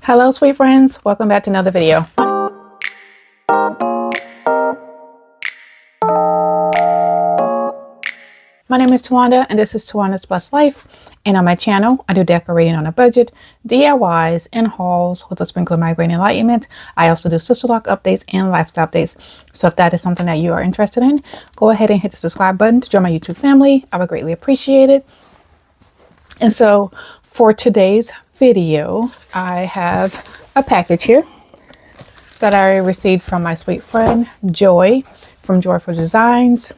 Hello sweet friends, welcome back to another video. My name is Tawanda and this is Tawanda's Blessed Life, and on my channel I do decorating on a budget, DIYs, and hauls with a sprinkle of migraine enlightenment. I also do sister lock updates and lifestyle updates, so if that is something that you are interested in, go ahead and hit the subscribe button to join my YouTube family. I would greatly appreciate it. And so for today's video, I have a package here that I received from my sweet friend Joy from Joyful Designs.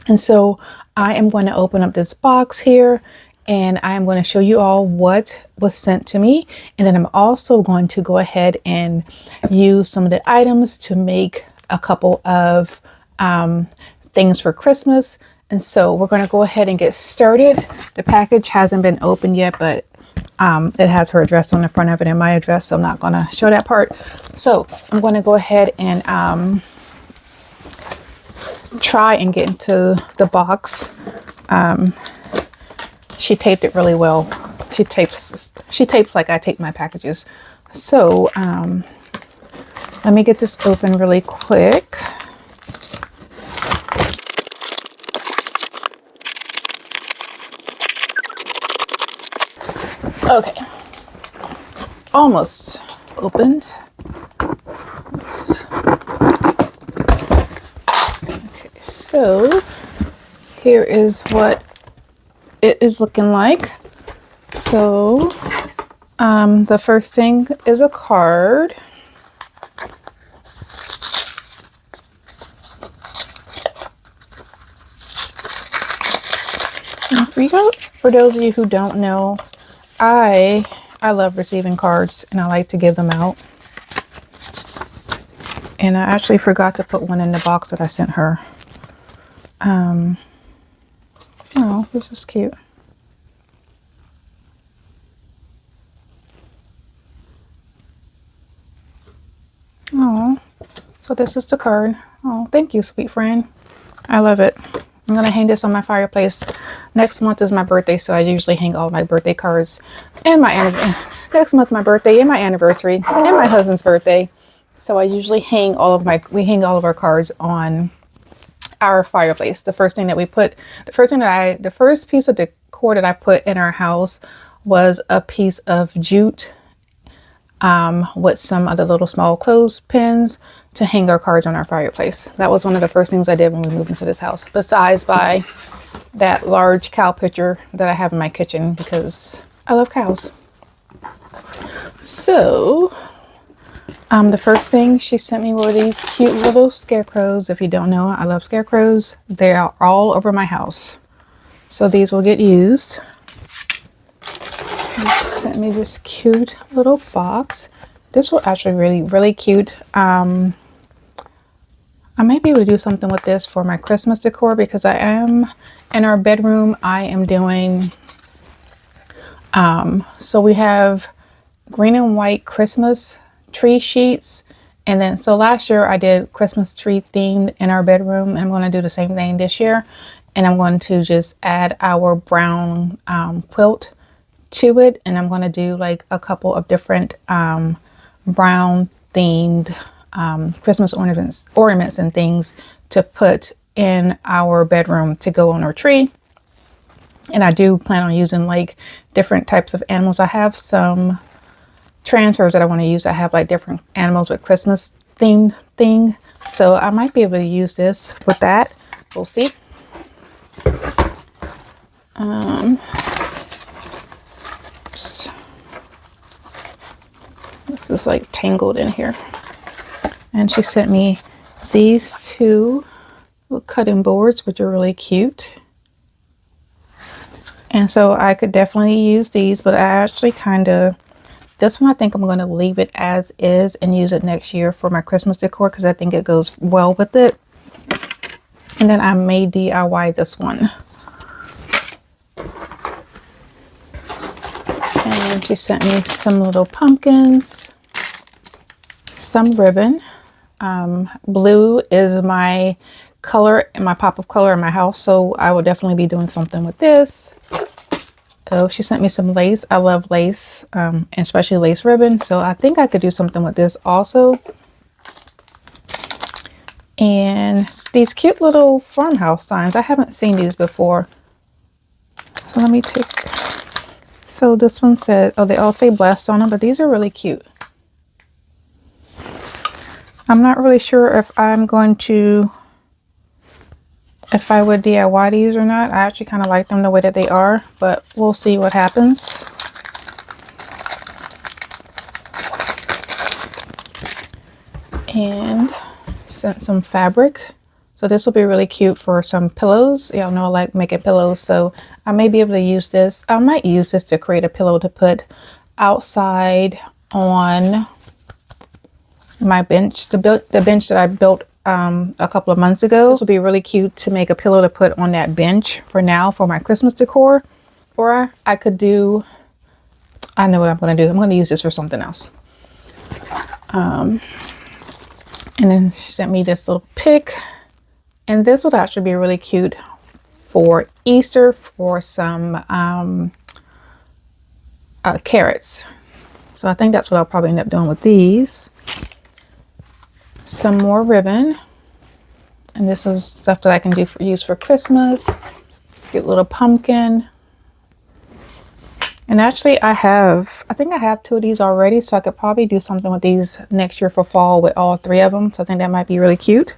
And so I am going to open up this box here and I am going to show you all what was sent to me. And then I'm also going to go ahead and use some of the items to make a couple of things for Christmas. And so we're going to go ahead and get started. The package hasn't been opened yet, but it has her address on the front of it and my address, so I'm not going to show that part. So I'm going to go ahead and try and get into the box. She taped it really well. She tapes like I tape my packages. So let me get this open really quick. Okay, almost opened. Oops. Okay, so here is what it is looking like. So the first thing is a card. And for those of you who don't know, I love receiving cards and I like to give them out. And I actually forgot to put one in the box that I sent her. Oh, this is cute. Oh, so this is the card. Oh, thank you, sweet friend. I love it. I'm going to hang this on my fireplace. Next month is my birthday, so I usually hang all my birthday cards and my next month my birthday and my anniversary and my husband's birthday. So I usually hang all of our cards on our fireplace. The first piece of decor that I put in our house was a piece of jute with some of the little small clothespins to hang our cards on our fireplace. That was one of the first things I did when we moved into this house, besides buy that large cow picture that I have in my kitchen because I love cows. So the first thing she sent me were these cute little scarecrows. If you don't know, I love scarecrows. They are all over my house, so these will get used. She sent me this cute little box. This was actually really cute. I might be able to do something with this for my Christmas decor because I am in our bedroom. I am doing, so we have green and white Christmas tree sheets. And then, so last year I did Christmas tree themed in our bedroom, and I'm going to do the same thing this year. And I'm going to just add our brown quilt to it. And I'm going to do like a couple of different brown themed Christmas ornaments and things to put in our bedroom to go on our tree. And I do plan on using like different types of animals. I have some transfers that I want to use. I have like different animals with Christmas themed thing, so I might be able to use this with that. We'll see. Oops. This is like tangled in here. And she sent me these two cutting boards, which are really cute. And so I could definitely use these, but I actually this one I think I'm going to leave it as is and use it next year for my Christmas decor because I think it goes well with it. And then I may DIY this one. And she sent me some little pumpkins, some ribbon. Blue is my color and my pop of color in my house, so I will definitely be doing something with this. Oh, she sent me some lace. I love lace, and especially lace ribbon. So I think I could do something with this also. And these cute little farmhouse signs. I haven't seen these before. So let me take. So this one said, oh, they all say blessed on them, but these are really cute. I'm not really sure if I'm going to, if I would DIY these or not. I actually kind of like them the way that they are, but we'll see what happens. And sent some fabric. So this will be really cute for some pillows. Y'all know I like making pillows, so I may be able to use this. I might use this to create a pillow to put outside on my bench, the bench that I built a couple of months ago. This will be really cute to make a pillow to put on that bench for now for my Christmas decor. Or I could do, I know what I'm going to do. I'm going to use this for something else. And then she sent me this little pic, and this would actually be really cute for Easter for some carrots. So I think that's what I'll probably end up doing with these. Some more ribbon, and this is stuff that I can do use for Christmas. Cute little pumpkin. And actually I think I have 2 of these already, so I could probably do something with these next year for fall with all 3 of them. So I think that might be really cute.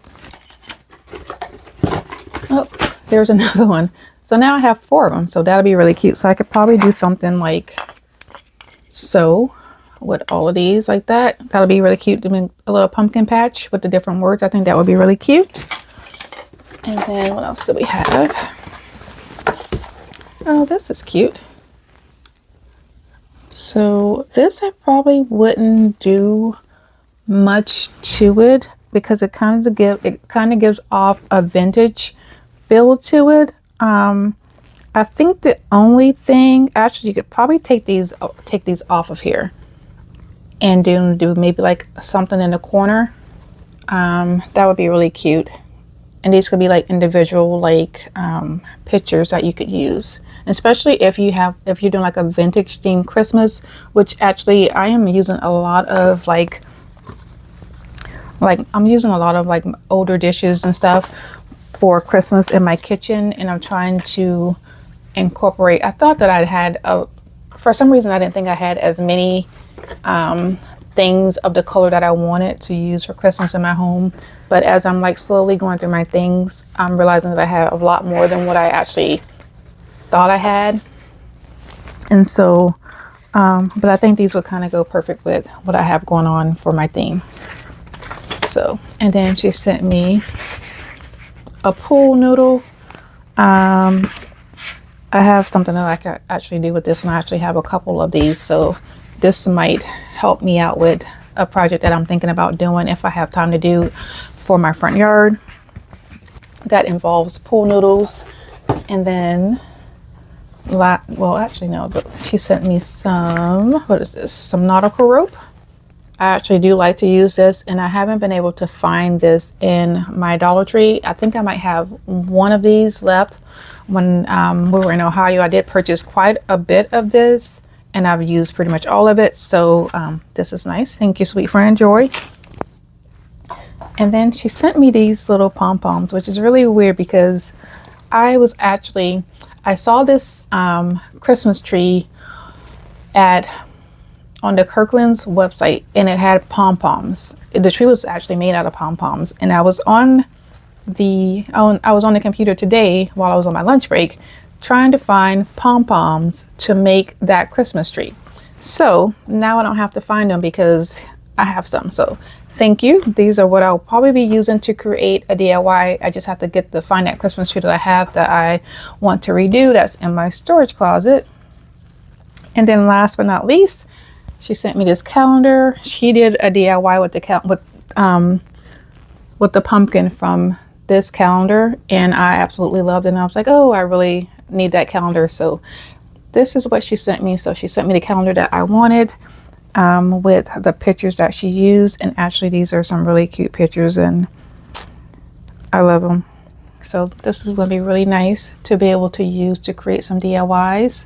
Oh, there's another one. So now I have 4 of them, so that'll be really cute. So I could probably do something like so with all of these like that. That'll be really cute. Doing a little pumpkin patch with the different words. I think that would be really cute. And then what else do we have? Oh, this is cute. So this I probably wouldn't do much to it because it kind of gives off a vintage feel to it. I think the only thing, actually, you could probably take these off of here and do maybe like something in the corner. That would be really cute. And these could be like individual like pictures that you could use, especially if you're doing like a vintage themed Christmas, which actually I am using a lot of like I'm using a lot of like older dishes and stuff for Christmas in my kitchen, and I'm trying to incorporate. I thought that I had for some reason I didn't think I had as many things of the color that I wanted to use for Christmas in my home, but as I'm like slowly going through my things, I'm realizing that I have a lot more than what I actually thought I had. And so but I think these would kind of go perfect with what I have going on for my theme. So, and then she sent me a pool noodle. I have something that I can actually do with this, and I actually have a couple of these, so this might help me out with a project that I'm thinking about doing if I have time to do for my front yard that involves pool noodles. And then well, actually no, but she sent me some, what is this, some nautical rope. I actually do like to use this, and I haven't been able to find this in my Dollar Tree. I think I might have one of these left. When we were in Ohio, I did purchase quite a bit of this, and I've used pretty much all of it. So this is nice. Thank you, sweet friend Joy. And then she sent me these little pom-poms, which is really weird because I saw this Christmas tree on the Kirkland's website, and it had pom-poms. The tree was actually made out of pom-poms, and I was on the computer today while I was on my lunch break trying to find pom-poms to make that Christmas tree. So now I don't have to find them because I have some. So thank you. These are what I'll probably be using to create a DIY. I just have to find that Christmas tree that I have that I want to redo. That's in my storage closet. And then last but not least, she sent me this calendar. She did a DIY with the pumpkin from this calendar, and I absolutely loved it. And I was like, oh, I really need that calendar. So this is what she sent me. So she sent me the calendar that I wanted with the pictures that she used. And actually, these are some really cute pictures, and I love them. So this is going to be really nice to be able to use to create some DIYs.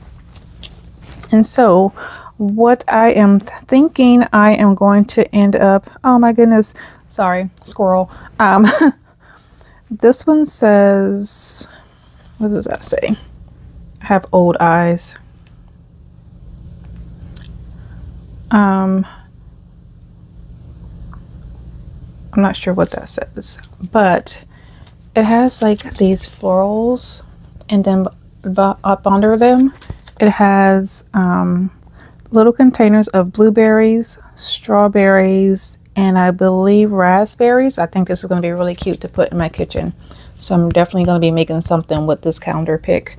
And so what I am thinking I am going to end up, oh my goodness, sorry, squirrel. This one says, what does that say? I have old eyes. I'm not sure what that says, but it has like these florals, and then up under them it has little containers of blueberries, strawberries, and I believe raspberries. I think this is going to be really cute to put in my kitchen, so I'm definitely going to be making something with this calendar pick.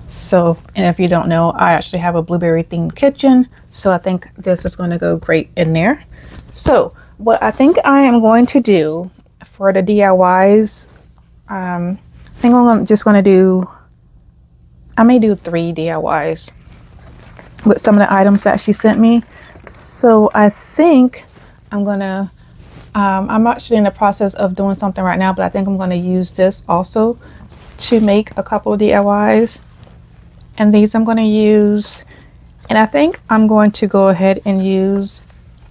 So, and if you don't know, I actually have a blueberry themed kitchen, so I think this is going to go great in there. So what I think I am going to do for the DIYs, I think I'm just going to do, I may do 3 DIYs with some of the items that she sent me. So I think I'm gonna, I'm actually in the process of doing something right now, but I think I'm going to use this also to make a couple of DIYs. And these I'm going to use, and I think I'm going to go ahead and use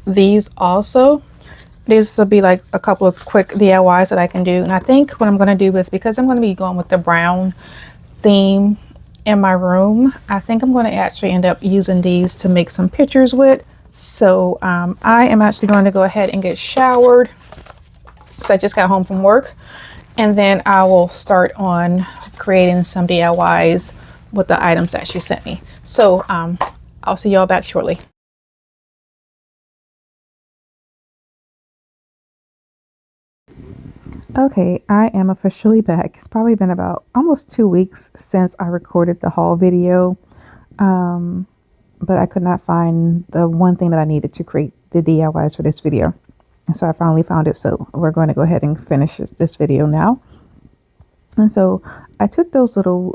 these also. These will be like a couple of quick DIYs that I can do. And I think what I'm going to do is, because I'm going to be going with the brown theme in my room, I think I'm going to actually end up using these to make some pictures with. So I am actually going to go ahead and get showered because I just got home from work, and then I will start on creating some DIYs with the items that she sent me. So I'll see y'all back shortly. Okay, I am officially back. It's probably been about almost 2 weeks since I recorded the haul video, but I could not find the one thing that I needed to create the DIYs for this video. And so I finally found it, so we're going to go ahead and finish this video now. And so I took those little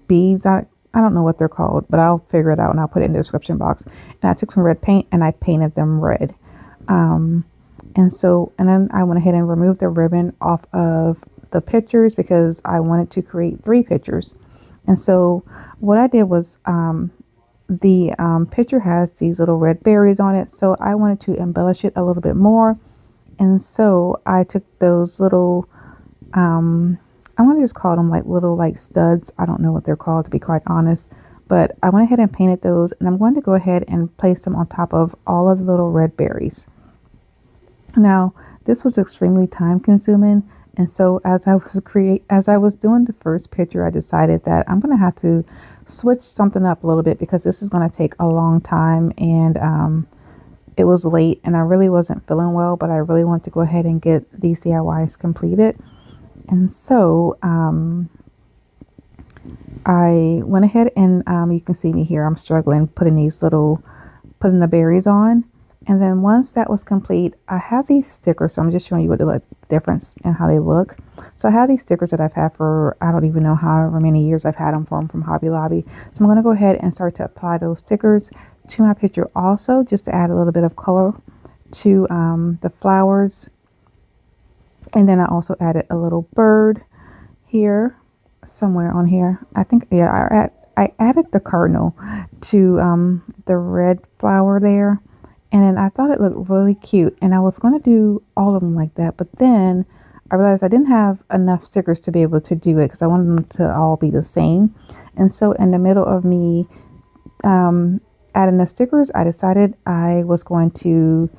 beads, I don't know what they're called, but I'll figure it out and I'll put it in the description box. And I took some red paint and I painted them red. And then I went ahead and removed the ribbon off of the pictures because I wanted to create 3 pictures. And so what I did was, the picture has these little red berries on it, so I wanted to embellish it a little bit more. And so I took those little, I want to just call them like little like studs. I don't know what they're called, to be quite honest, but I went ahead and painted those, and I'm going to go ahead and place them on top of all of the little red berries. Now, this was extremely time consuming, and so as I was doing the first picture, I decided that I'm going to have to switch something up a little bit because this is going to take a long time, and it was late and I really wasn't feeling well, but I really want to go ahead and get these DIYs completed. And so I went ahead and you can see me here, I'm struggling putting the berries on. And then once that was complete, I have these stickers. So I'm just showing you what the difference and how they look. So I have these stickers that I've had for, I don't even know however many years I've had them from Hobby Lobby. So I'm going to go ahead and start to apply those stickers to my picture also, just to add a little bit of color to the flowers. And then I also added a little bird here, somewhere on here. I think, yeah, I added the cardinal to the red flower there. And then I thought it looked really cute, and I was going to do all of them like that, but then I realized I didn't have enough stickers to be able to do it because I wanted them to all be the same. And so in the middle of me adding the stickers, I decided I was going to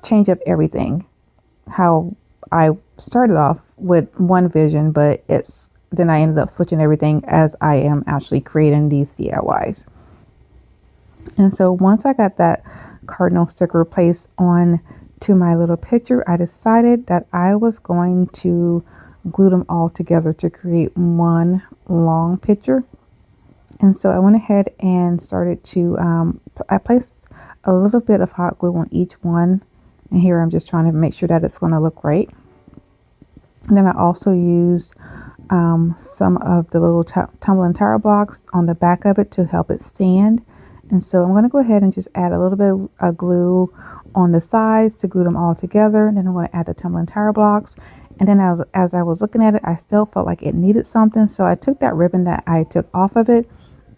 change up everything. How I started off with one vision, but then I ended up switching everything as I am actually creating these DIYs. And so once I got that cardinal sticker placed on to my little picture, I decided that I was going to glue them all together to create one long picture. And so I went ahead and started to I placed a little bit of hot glue on each one, and here I'm just trying to make sure that it's going to look right. And then I also used some of the little tumbling tower blocks on the back of it to help it stand. And so I'm going to go ahead and just add a little bit of glue on the sides to glue them all together. And then I'm going to add the tumbling tower blocks. And then as I was looking at it, I still felt like it needed something. So I took that ribbon that I took off of it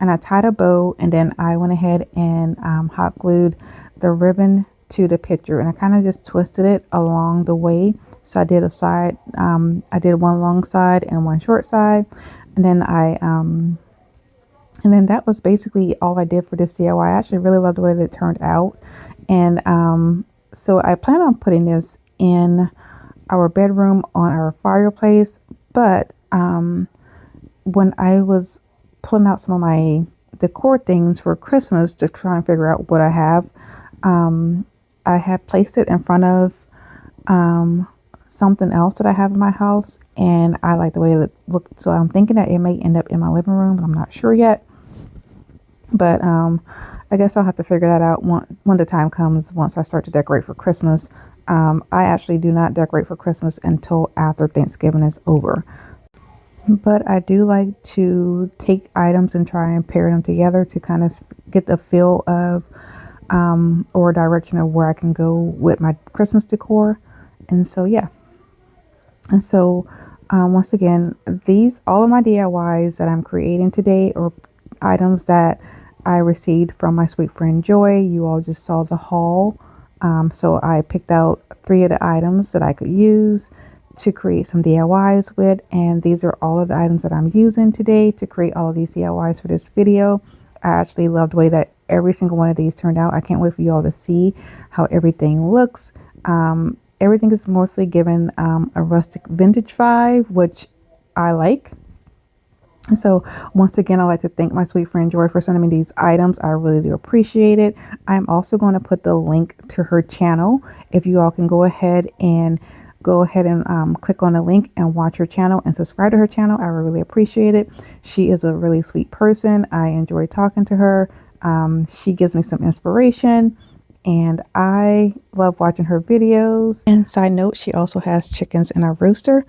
and I tied a bow, and then I went ahead and hot glued the ribbon to the picture, and I kind of just twisted it along the way. So I did a side, I did one long side and one short side, and then and then that was basically all I did for this DIY. I actually really loved the way that it turned out, and so I plan on putting this in our bedroom on our fireplace. But when I was pulling out some of my decor things for Christmas to try and figure out what I have, I had placed it in front of something else that I have in my house, and I like the way it looked. So I'm thinking that it may end up in my living room, but I'm not sure yet. But I guess I'll have to figure that out when the time comes, once I start to decorate for Christmas. I actually do not decorate for Christmas until after Thanksgiving is over. But I do like to take items and try and pair them together to kind of get the feel of or direction of where I can go with my Christmas decor. And so, yeah. And so, once again, all of my DIYs that I'm creating today are items that I received from my sweet friend Joy. You all just saw the haul. So I picked out 3 of the items that I could use to create some DIYs with, and these are all of the items that I'm using today to create all of these DIYs for this video. I actually love the way that every single one of these turned out. I can't wait for you all to see how everything looks. Everything is mostly given a rustic vintage vibe, which I like. So once again, I'd like to thank my sweet friend Joy for sending me these items. I really do appreciate it. I'm also going to put the link to her channel. If you all can go ahead and click on the link and watch her channel and subscribe to her channel, I really appreciate it. She is a really sweet person. I enjoy talking to her. She gives me some inspiration, and I love watching her videos. And side note, she also has chickens and a rooster.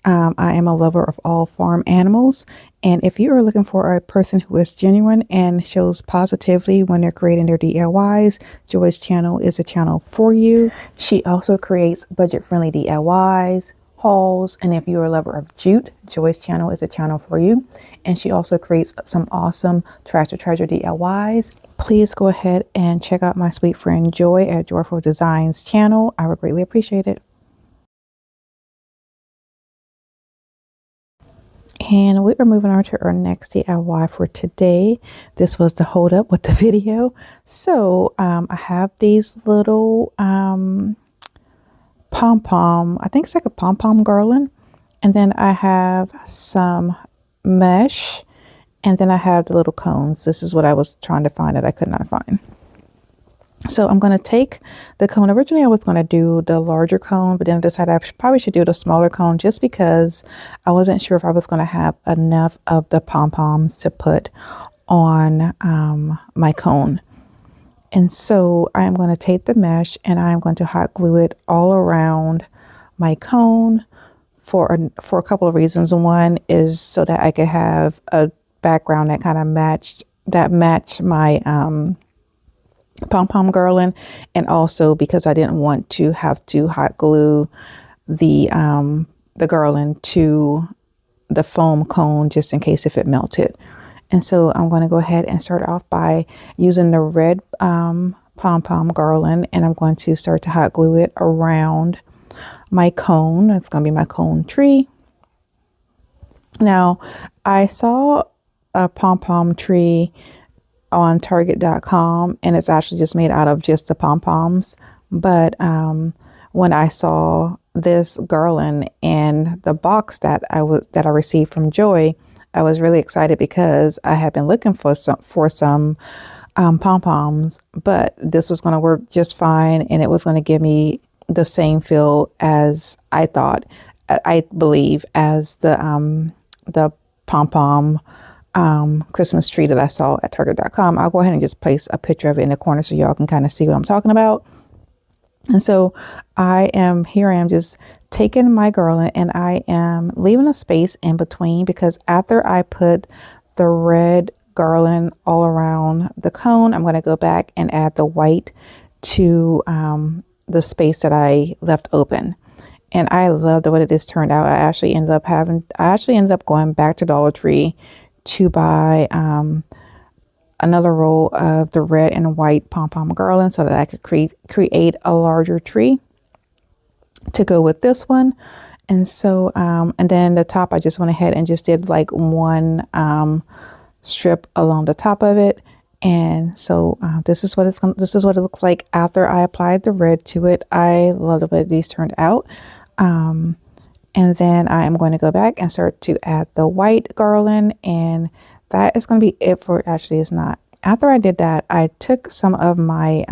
I am a lover of all farm animals, and if you are looking for a person who is genuine and shows positivity when they're creating their DIYs, Joy's channel is a channel for you. She also creates budget-friendly DIYs, hauls, and if you're a lover of jute, Joy's channel is a channel for you. And she also creates some awesome trash to treasure DIYs. Please go ahead and check out my sweet friend Joy at Joyful Designs channel. I would greatly appreciate it. And we are moving on to our next DIY for today. This was the hold up with the video. So I have these little pom-pom, I think it's like a pom-pom garland. And then I have some mesh. And then I have the little cones. This is what I was trying to find that I could not find. So I'm going to take the cone. Originally, I was going to do the larger cone, but then I decided I probably should do the smaller cone just because I wasn't sure if I was going to have enough of the pom-poms to put on my cone. And so I'm going to take the mesh and I'm going to hot glue it all around my cone for a couple of reasons. One is so that I could have a background that kind of match my pom-pom garland, and also because I didn't want to have to hot glue the garland to the foam cone just in case if it melted. And so I'm going to go ahead and start off by using the red pom-pom garland, and I'm going to start to hot glue it around my cone. It's going to be my cone tree. Now, I saw a pom-pom tree on Target.com, and it's actually just made out of just the pom-poms. But when I saw this garland in the box that I received from Joy, I was really excited because I had been looking for some pom-poms, but this was going to work just fine, and it was going to give me the same feel as I believe as the pom-pom Christmas tree that I saw at Target.com. I'll go ahead and just place a picture of it in the corner so y'all can kind of see what I'm talking about. And so I am just taking my garland and I am leaving a space in between, because after I put the red garland all around the cone, I'm going to go back and add the white to the space that I left open. and I love the way that this turned out. I actually ended up going back to Dollar Tree to buy another roll of the red and white pom-pom garland so that I could create a larger tree to go with this one. And so and then the top, I just went ahead and just did like one strip along the top of it. And so this is what it looks like after I applied the red to it. I love the way these turned out. And then I am going to go back and start to add the white garland, and that is going to be it for, actually it's not. After I did that, I took some of my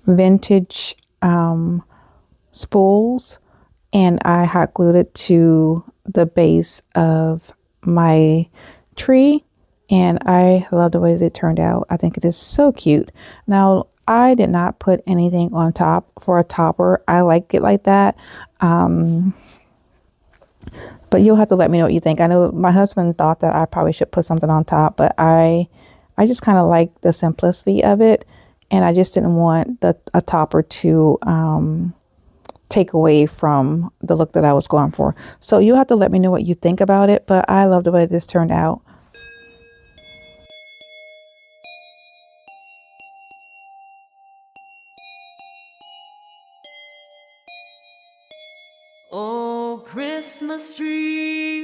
vintage spools and I hot glued it to the base of my tree, and I love the way that it turned out. I think it is so cute. Now, I did not put anything on top for a topper. I like it like that. But you'll have to let me know what you think. I know my husband thought that I probably should put something on top, but I just kind of like the simplicity of it, and I just didn't want a topper to take away from the look that I was going for. So you'll have to let me know what you think about it, but I love the way this turned out. Oh, Christmas tree,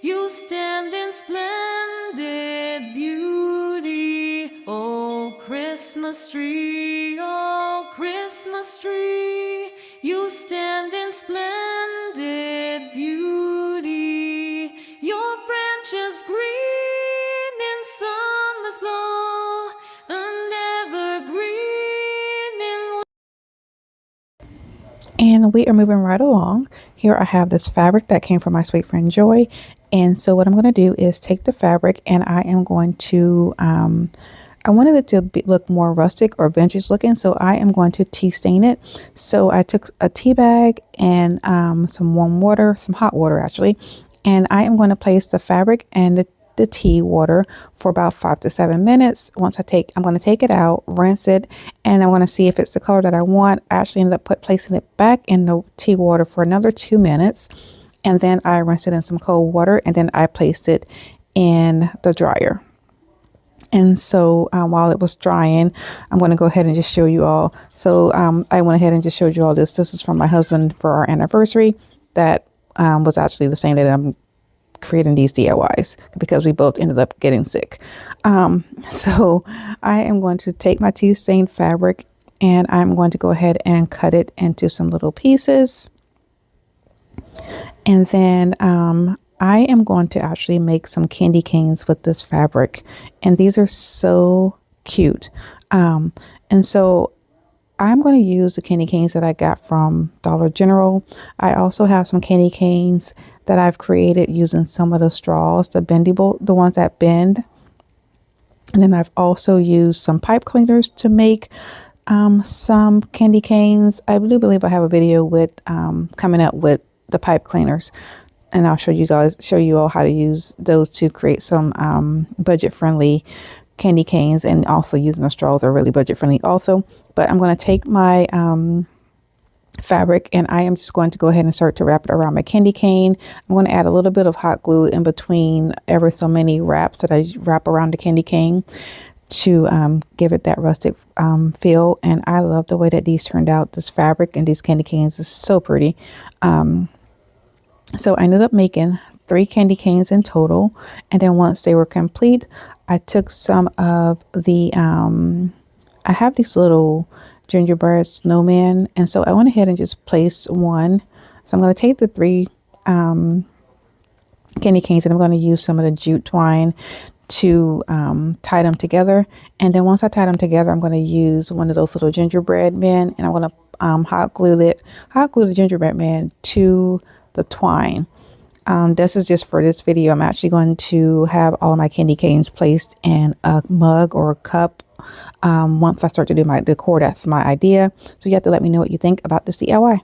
you stand in splendid beauty. Oh, Christmas tree, you stand in splendid beauty. Your branches green in summer's glow, and evergreen in. And we are moving right along. Here I have this fabric that came from my sweet friend Joy. And so what I'm going to do is take the fabric, and I am going to, I wanted it to look more rustic or vintage looking. So I am going to tea stain it. So I took a tea bag and some warm water, some hot water actually. And I am going to place the fabric and the tea water for about 5 to 7 minutes. I'm going to take it out, rinse it, and I want to see if it's the color that I want. I actually ended up placing it back in the tea water for another 2 minutes, and then I rinsed it in some cold water, and then I placed it in the dryer. And so while it was drying, I'm going to go ahead and just show you all. So I went ahead and just showed you all this. This is from my husband for our anniversary. That was actually the same day that I'm creating these DIYs, because we both ended up getting sick. So I am going to take my tea stained fabric, and I'm going to go ahead and cut it into some little pieces. And then I am going to actually make some candy canes with this fabric, and these are so cute. And so I'm going to use the candy canes that I got from Dollar General. I also have some candy canes that I've created using some of the straws, the ones that bend. And then I've also used some pipe cleaners to make some candy canes. I do believe I have a video with coming up with the pipe cleaners, and I'll show you all how to use those to create some budget-friendly candy canes, and also using the straws are really budget-friendly also. But I'm going to take my fabric, and I am just going to go ahead and start to wrap it around my candy cane. I'm going to add a little bit of hot glue in between ever so many wraps that I wrap around the candy cane to give it that rustic feel. And I love the way that these turned out. This fabric and these candy canes is so pretty. So I ended up making 3 candy canes in total, and then once they were complete, I took some of the I have these little gingerbread snowmen, and so I went ahead and just placed one. So I'm going to take the 3 candy canes, and I'm going to use some of the jute twine to tie them together. And then once I tie them together, I'm going to use one of those little gingerbread men, and I'm going to hot glue the gingerbread man to the twine. This is just for this video. I'm actually going to have all of my candy canes placed in a mug or a cup. Once I start to do my decor, that's my idea. So you have to let me know what you think about this DIY.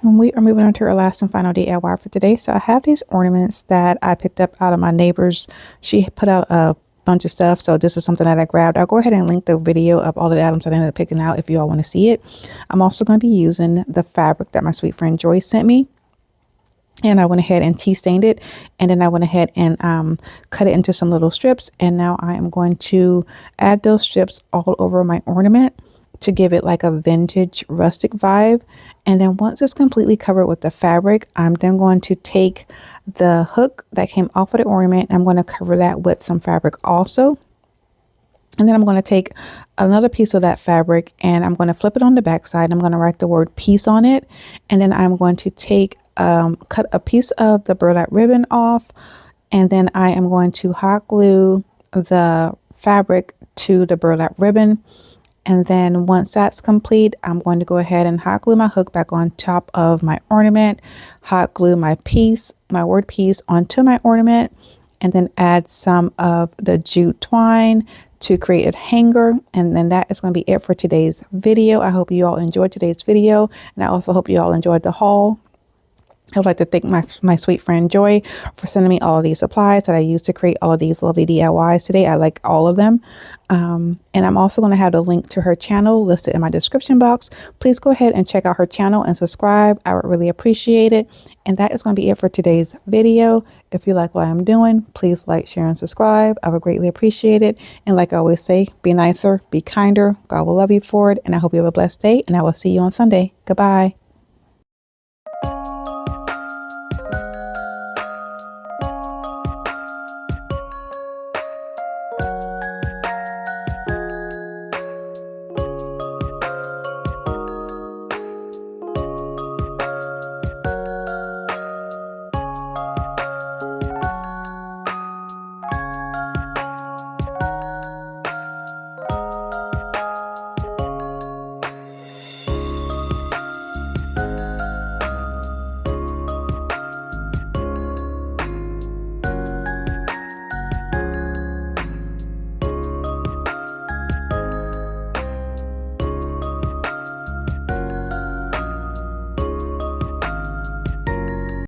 And we are moving on to our last and final DIY for today. So I have these ornaments that I picked up out of my neighbor's. She put out a bunch of stuff. So this is something that I grabbed. I'll go ahead and link the video of all the items that I ended up picking out if you all want to see it. I'm also going to be using the fabric that my sweet friend Joy sent me. And I went ahead and tea stained it, and then I went ahead and cut it into some little strips. And now I am going to add those strips all over my ornament to give it like a vintage rustic vibe. And then once it's completely covered with the fabric, I'm then going to take the hook that came off of the ornament. I'm going to cover that with some fabric also. And then I'm going to take another piece of that fabric and I'm going to flip it on the back side. I'm going to write the word peace on it. And then I'm going to take cut a piece of the burlap ribbon off, and then I am going to hot glue the fabric to the burlap ribbon. And then once that's complete, I'm going to go ahead and hot glue my hook back on top of my ornament, hot glue my piece, my word piece onto my ornament, and then add some of the jute twine to create a hanger. And then that is going to be it for today's video. I hope you all enjoyed today's video, and I also hope you all enjoyed the haul. I would like to thank my sweet friend Joy for sending me all of these supplies that I used to create all of these lovely DIYs today. I like all of them. And I'm also going to have a link to her channel listed in my description box. Please go ahead and check out her channel and subscribe. I would really appreciate it. And that is going to be it for today's video. If you like what I'm doing, please like, share, and subscribe. I would greatly appreciate it. And like I always say, be nicer, be kinder. God will love you for it. And I hope you have a blessed day. And I will see you on Sunday. Goodbye.